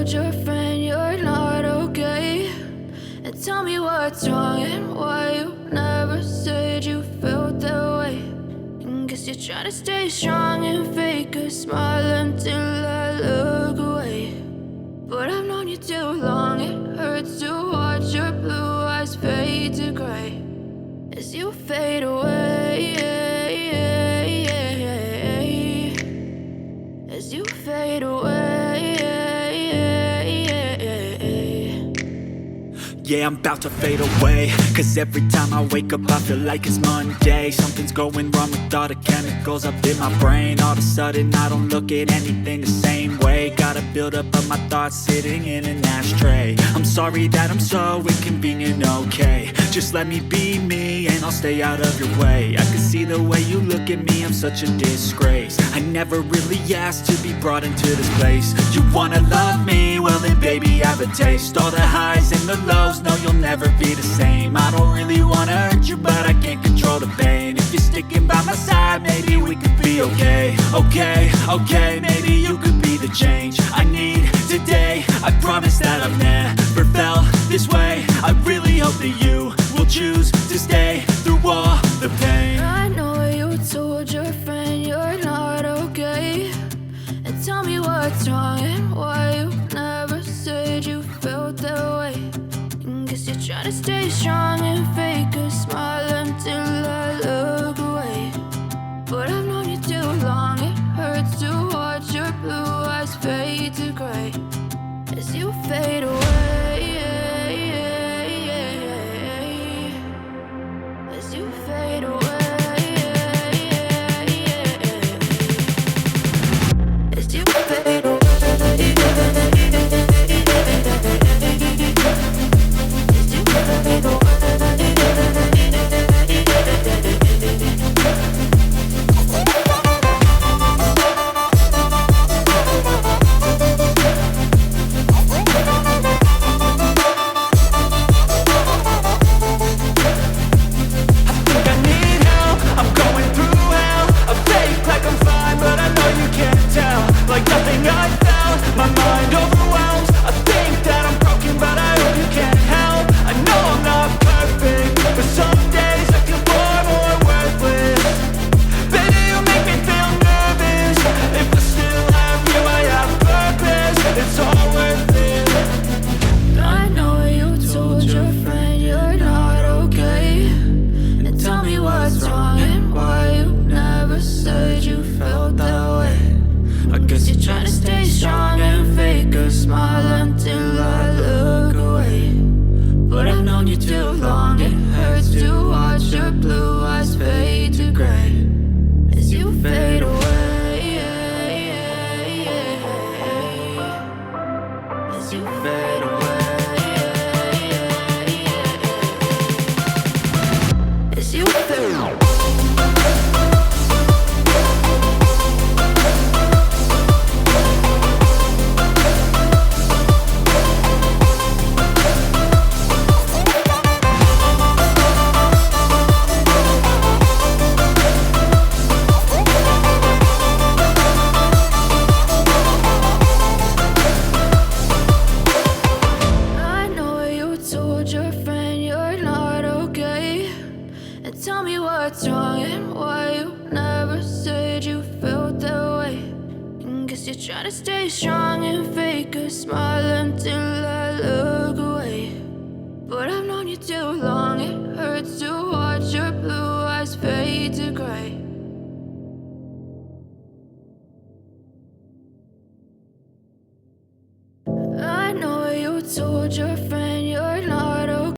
told your friend you're not okay, and tell me what's wrong and why you never said you felt that way. And guess you're trying to stay strong and fake a smile until I look away. But I've known you too long, it hurts to watch your blue eyes fade to gray as you fade away, as you fade away. Yeah, I'm about to fade away, cause every time I wake up I feel like it's Monday. Something's going wrong with all the chemicals up in my brain. All of a sudden I don't look at anything the same way. Got a buildup of my thoughts sitting in an ashtray. I'm sorry that I'm so inconvenient, okay. Just let me be me and I'll stay out of your way. I can see the way you look at me, I'm such a disgrace. I never really asked to be brought into this place. You wanna love me? Well then baby, have a taste. All the highs and the lows, no, you'll never be the same. I don't really wanna hurt you, but I can't control the pain. If you're sticking by my side, maybe we could be okay. Okay, maybe you could be the change I need today. I promise that I've never felt this way. I really hope that you will choose to stay through all the pain. I know you told your friend you're not okay, and tell me what's wrong and why you never said you felt that way. And guess you're trying to stay strong and fake a smile until I look away. But I've known you too long, it hurts to watch your blue eyes fade to gray as you fade away, as you fade away. As you fade away, as you fade away. Tell me what's wrong and why you never said you felt that way. And guess you're trying to stay strong and fake a smile until I look away. But I've known you too long, it hurts to watch your blue eyes fade to gray. I know you told your friend